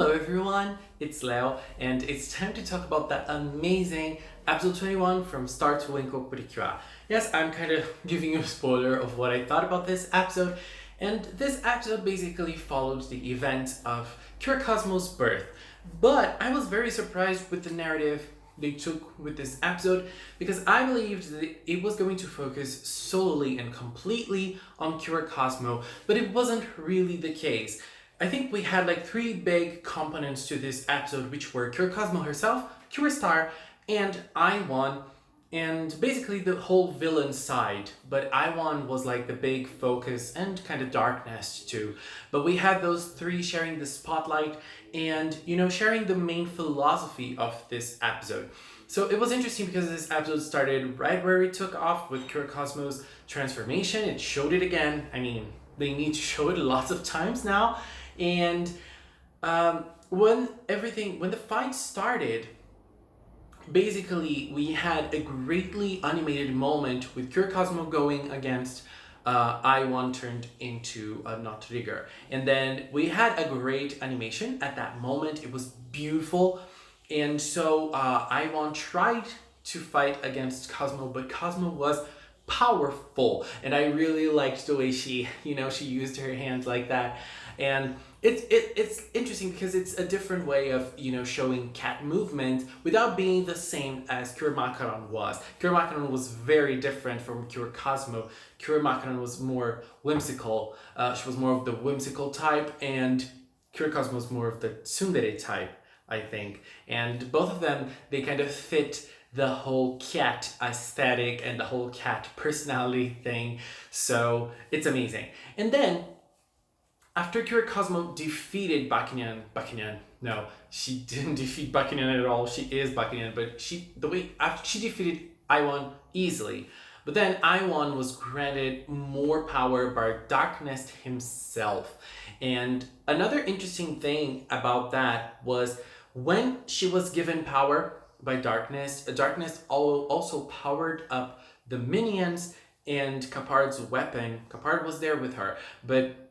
Hello everyone, it's Leo, and it's time to talk about that amazing episode 21 from Start to TWINKLE PRECURE. Yes, I'm kind of giving you a spoiler of what I thought about this episode, and this episode basically followed the events of Cure Cosmo's birth. But I was very surprised with the narrative they took with this episode because I believed that it was going to focus solely and completely on Cure Cosmo, but it wasn't really the case. I think we had like three big components to this episode, which were Cure Cosmo herself, Cure Star, and I1, and basically the whole villain side. But I1 was like the big focus and kind of darkness too. But we had those three sharing the spotlight and, sharing the main philosophy of this episode. So it was interesting because this episode started right where it took off with Cure Cosmo's transformation. It showed it again. I mean, they need to show it lots of times now. And when the fight started, basically we had a greatly animated moment with Cure Cosmo going against I1 turned into not Trigger. And then we had a great animation at that moment. It was beautiful. And so I1 tried to fight against Cosmo, but Cosmo was powerful. And I really liked the way she used her hands like that. And it's interesting because it's a different way of showing cat movement without being the same as Cure Macaron was. Cure Macaron was very different from Cure Cosmo. Cure Macaron was more whimsical. She was more of the whimsical type, and Cure Cosmo was more of the tsundere type, I think. And both of them, they kind of fit the whole cat aesthetic and the whole cat personality thing. So it's amazing. And then after Cure Cosmo defeated Bakinian, no, she didn't defeat Bakinian at all. She is Bakinian, but after she defeated I1 easily. But then I1 was granted more power by Darkness himself. And another interesting thing about that was when she was given power by Darkness, Darkness also powered up the minions and Capard's weapon. Capard was there with her, but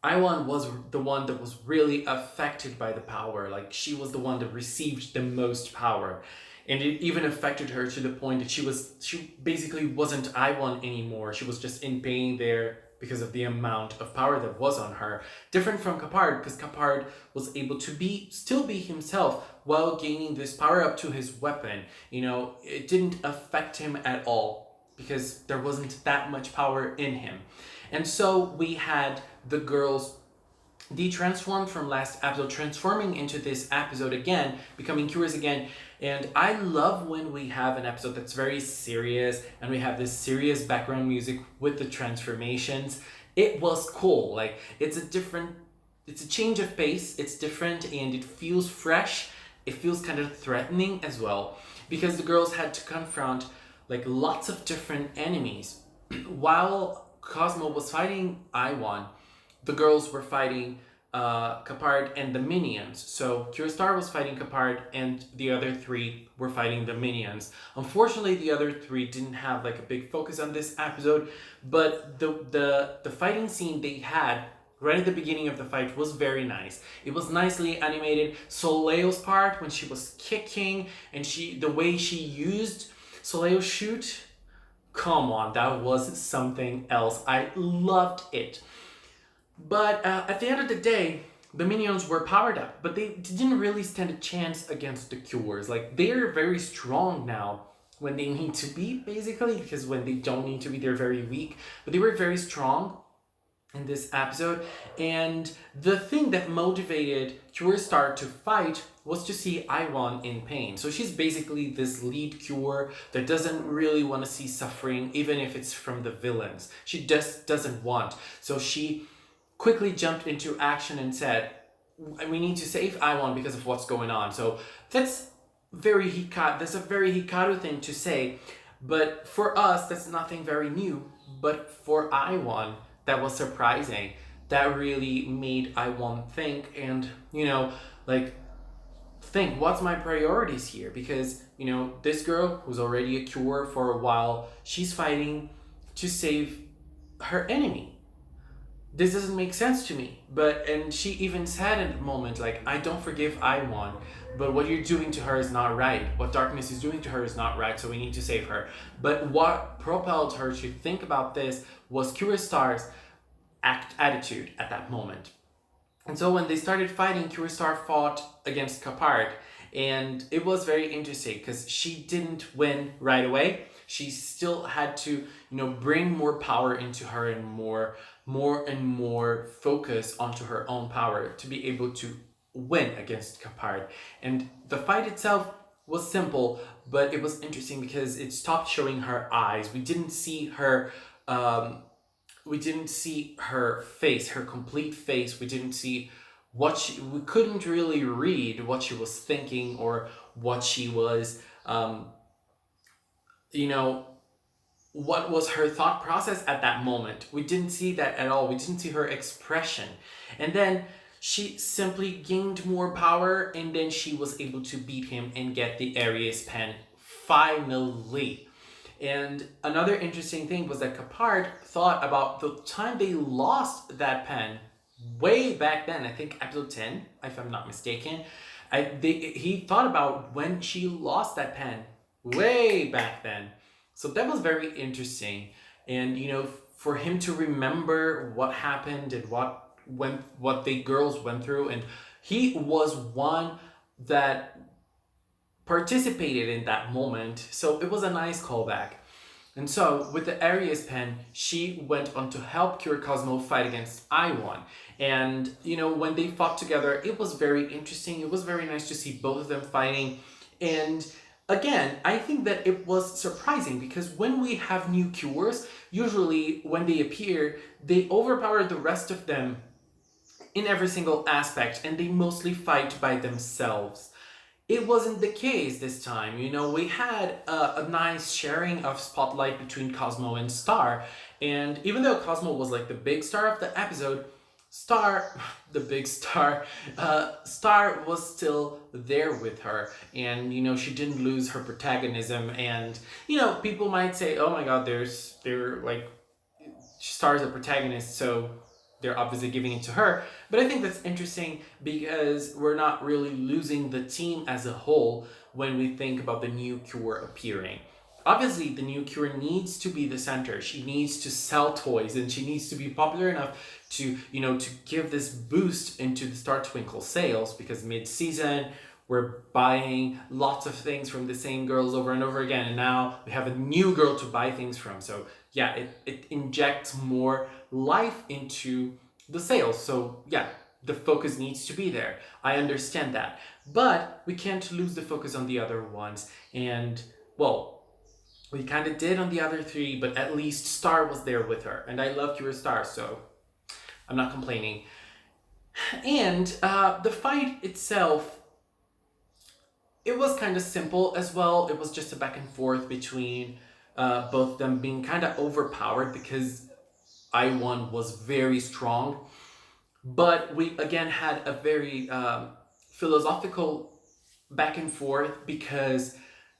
I1 was the one that was really affected by the power. Like, she was the one that received the most power. And it even affected her to the point that she basically wasn't I1 anymore. She was just in pain there because of the amount of power that was on her. Different from Capard, because Capard was able to still be himself while gaining this power up to his weapon. It didn't affect him at all because there wasn't that much power in him. And so we had the girls de-transformed from last episode, transforming into this episode again, becoming Cures again. And I love when we have an episode that's very serious and we have this serious background music with the transformations. It was cool. Like, it's a change of pace. It's different and it feels fresh. It feels kind of threatening as well because the girls had to confront like lots of different enemies. While Cosmo was fighting I1, the girls were fighting Capard and the minions. So Cure Star was fighting Capard and the other three were fighting the minions. Unfortunately, the other three didn't have like a big focus on this episode, but the fighting scene they had right at the beginning of the fight was very nice. It was nicely animated. Soleil's part when she was kicking and the way she used Soleil's shoot, come on, that was something else. I loved it. But at the end of the day, the minions were powered up, but they didn't really stand a chance against the Cures. Like, they're very strong now when they need to be, basically, because when they don't need to be, they're very weak. But they were very strong in this episode. And the thing that motivated Cure Star to fight was to see I1 in pain. So she's basically this lead Cure that doesn't really want to see suffering, even if it's from the villains. She just doesn't want. So she quickly jumped into action and said, we need to save I1 because of what's going on. So that's a very Hikaru thing to say. But for us, that's nothing very new. But for I1, that was surprising. That really made I1 think and, think, what's my priorities here? Because, this girl who's already a Cure for a while, she's fighting to save her enemy. this doesn't make sense to me. And she even said in the moment, like, I don't forgive Iwan, but what you're doing to her is not right. What darkness is doing to her is not right, so we need to save her. But what propelled her to think about this was Star's attitude at that moment. And so when they started fighting, Star fought against Kapard, and it was very interesting because she didn't win right away. She still had to, bring more power into her and more and more focus onto her own power to be able to win against Kapard. And the fight itself was simple, but it was interesting because it stopped showing her eyes. We didn't see her face, her complete face. We didn't see we couldn't really read what she was thinking or what she was, what was her thought process at that moment. We didn't see that at all. We didn't see her expression. And then she simply gained more power, and then she was able to beat him and get the Aries pen finally. And another interesting thing was that Kapard thought about the time they lost that pen way back then, I think episode 10, if I'm not mistaken. He thought about when she lost that pen way back then. So that was very interesting. And, for him to remember what happened and what the girls went through. And he was one that participated in that moment. So it was a nice callback. And so with the Aries pen, she went on to help Cure Cosmo fight against Iwan. And, when they fought together, it was very interesting. It was very nice to see both of them fighting. And again, I think that it was surprising because when we have new cures, usually when they appear, they overpower the rest of them in every single aspect, and they mostly fight by themselves. It wasn't the case this time. We had a nice sharing of spotlight between Cosmo and Star. And even though Cosmo was like the big star of the episode, Star was still there with her. And, she didn't lose her protagonism. And, people might say, oh my God, Star's a protagonist, so they're obviously giving it to her. But I think that's interesting because we're not really losing the team as a whole when we think about the new Cure appearing. Obviously, the new Cure needs to be the center. She needs to sell toys, and she needs to be popular enough to give this boost into the Star Twinkle sales, because mid-season, we're buying lots of things from the same girls over and over again, and now we have a new girl to buy things from. So yeah, it injects more life into the sales. So yeah, the focus needs to be there. I understand that. But we can't lose the focus on the other ones. And, well, we kind of did on the other three, but at least Star was there with her. And I love Cure Star, so I'm not complaining. And the fight itself, it was kind of simple as well. It was just a back and forth between both of them being kind of overpowered because Iwan was very strong. But we again had a very philosophical back and forth because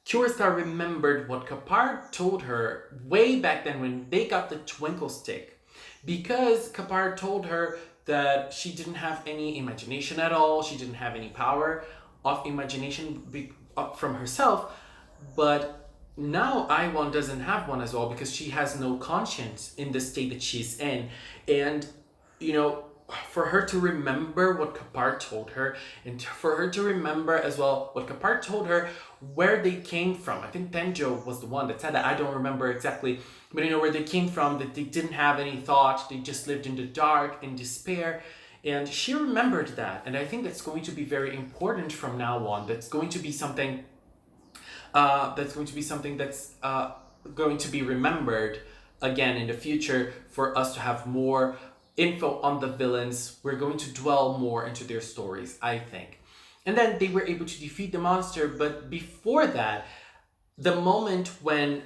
Cure Star remembered what Kapard told her way back then when they got the Twinkle Stick. Because Kapard told her that she didn't have any imagination at all, she didn't have any power of imagination from herself, but now Iwan doesn't have one as well because she has no conscience in the state that she's in. And, for her to remember what Kapard told her, and for her to remember as well what Kapard told her, where they came from. I think Tenjo was the one that said that. I don't remember exactly, but where they came from, that they didn't have any thought, they just lived in the dark, in despair. And she remembered that, and I think that's going to be very important from now on. That's going to be something that's going to be remembered again in the future for us to have more info on the villains. We're going to dwell more into their stories, I think. And then they were able to defeat the monster, but before that, the moment when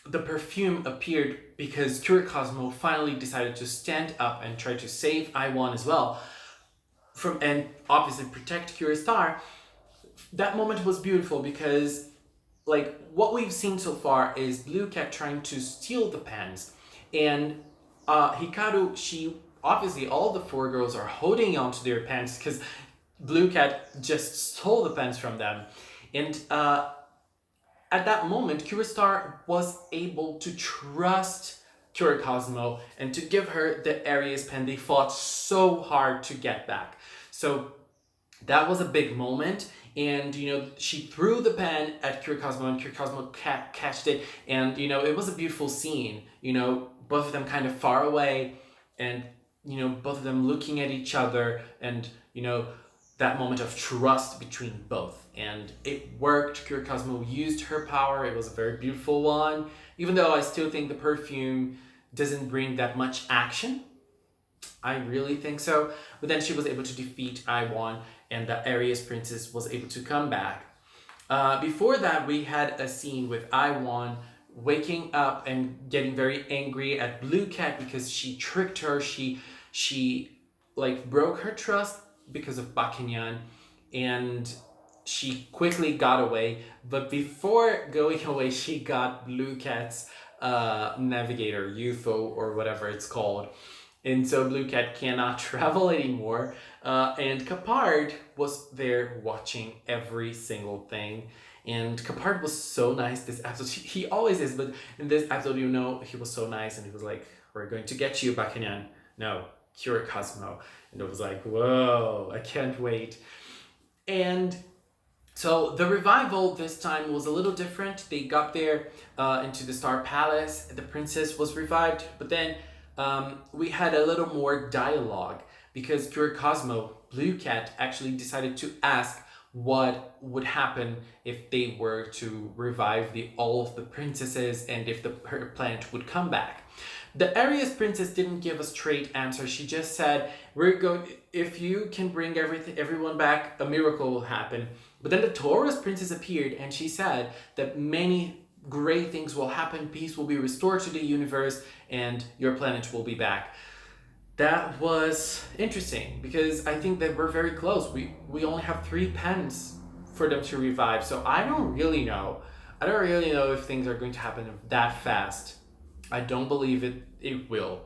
the perfume appeared, because Cure Cosmo finally decided to stand up and try to save Iwan as well, and obviously protect Cure Star, that moment was beautiful because, what we've seen so far is Blue Cat trying to steal the pens, and Hikaru, she obviously all the 4 girls are holding on to their pens because Blue Cat just stole the pens from them. And at that moment, Cubestar was able to trust Cure Cosmo and to give her the Aries pen they fought so hard to get back. So that was a big moment. And, she threw the pen at Cure Cosmo and Cure Cosmo catched it. And, it was a beautiful scene, both of them kind of far away and, both of them looking at each other and, that moment of trust between both. And it worked. Cure Cosmo used her power. It was a very beautiful one. Even though I still think the perfume doesn't bring that much action. I really think so. But then she was able to defeat Iwan and the Aries princess was able to come back. Before that, we had a scene with Iwan waking up and getting very angry at Blue Cat because she tricked her. She like broke her trust because of Bakenyan, and she quickly got away. But before going away, she got Blue Cat's navigator, UFO, or whatever it's called. And so Blue Cat cannot travel anymore. And Capard was there watching every single thing. And Capard was so nice this episode. He always is, but in this episode, he was so nice. And he was like, we're going to get you, Bakenyan. No, Cure Cosmo. And it was like, whoa, I can't wait. And so the revival this time was a little different. They got there into the Star Palace. The princess was revived. But then we had a little more dialogue because Cure Cosmo, Blue Cat, actually decided to ask what would happen if they were to revive all of the princesses and if her planet would come back. The Aries princess didn't give a straight answer. She just said, if you can bring everyone back, a miracle will happen. But then the Taurus princess appeared and she said that many great things will happen. Peace will be restored to the universe and your planet will be back. That was interesting because I think that we're very close. We only have 3 pens for them to revive. So I don't really know. I don't really know if things are going to happen that fast. I don't believe it will.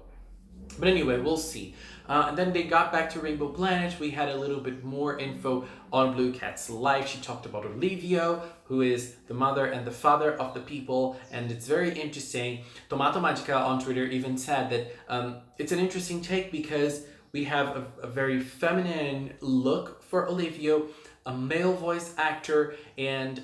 But anyway, we'll see. And then they got back to Rainbow Planet. We had a little bit more info on Blue Cat's life. She talked about Olivio, who is the mother and the father of the people. And it's very interesting. Tomato Magica on Twitter even said that it's an interesting take because we have a very feminine look for Olivio, a male voice actor, and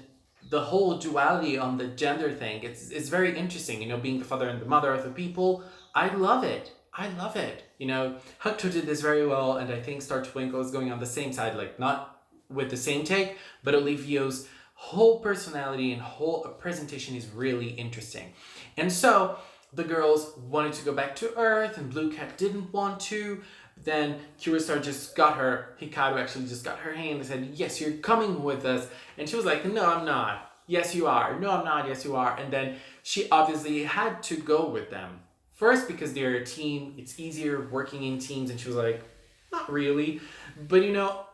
the whole duality on the gender thing. It's very interesting, being the father and the mother of the people. I love it. Hukto did this very well, and I think Star Twinkle is going on the same side, like not with the same take, but Olivio's whole personality and whole presentation is really interesting. And so the girls wanted to go back to Earth, and Blue Cat didn't want to. Then Cubestar just got her, Hikaru actually just got her hand and said, yes, you're coming with us. And she was like, no, I'm not. Yes, you are. No, I'm not. Yes, you are. And then she obviously had to go with them. First, because they're a team, it's easier working in teams. And she was like, not really. But,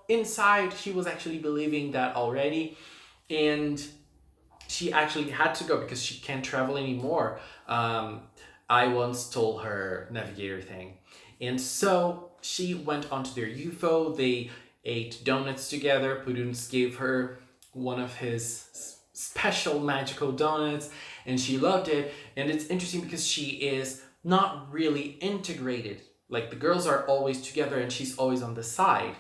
inside, she was actually believing that already. And she actually had to go because she can't travel anymore. I once stole her navigator thing. And so she went onto their UFO. They ate donuts together. Puduns gave her one of his special magical donuts and she loved it. And it's interesting because she is not really integrated. Like the girls are always together and she's always on the side.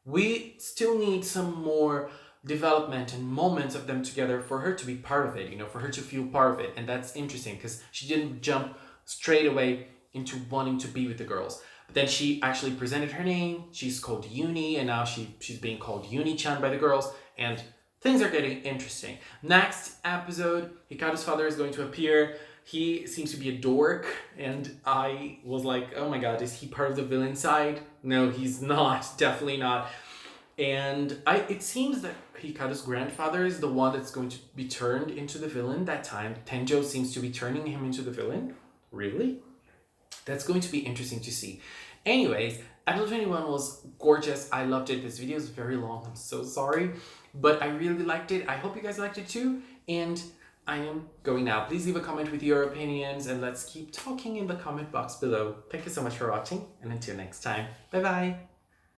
We still need some more development and moments of them together for her to be part of it, for her to feel part of it. And that's interesting because she didn't jump straight away into wanting to be with the girls. But then she actually presented her name. She's called Uni, and now she's being called Uni-chan by the girls, and things are getting interesting. Next episode, Hikaru's father is going to appear. He seems to be a dork, and I was like, oh my god, is he part of the villain side? No, he's not. Definitely not. And it seems that Hikaru's grandfather is the one that's going to be turned into the villain that time. Tenjo seems to be turning him into the villain. Really? That's going to be interesting to see. Anyways, episode 21 was gorgeous. I loved it. This video is very long. I'm so sorry. But I really liked it. I hope you guys liked it too. And I am going now. Please leave a comment with your opinions and let's keep talking in the comment box below. Thank you so much for watching and until next time. Bye bye.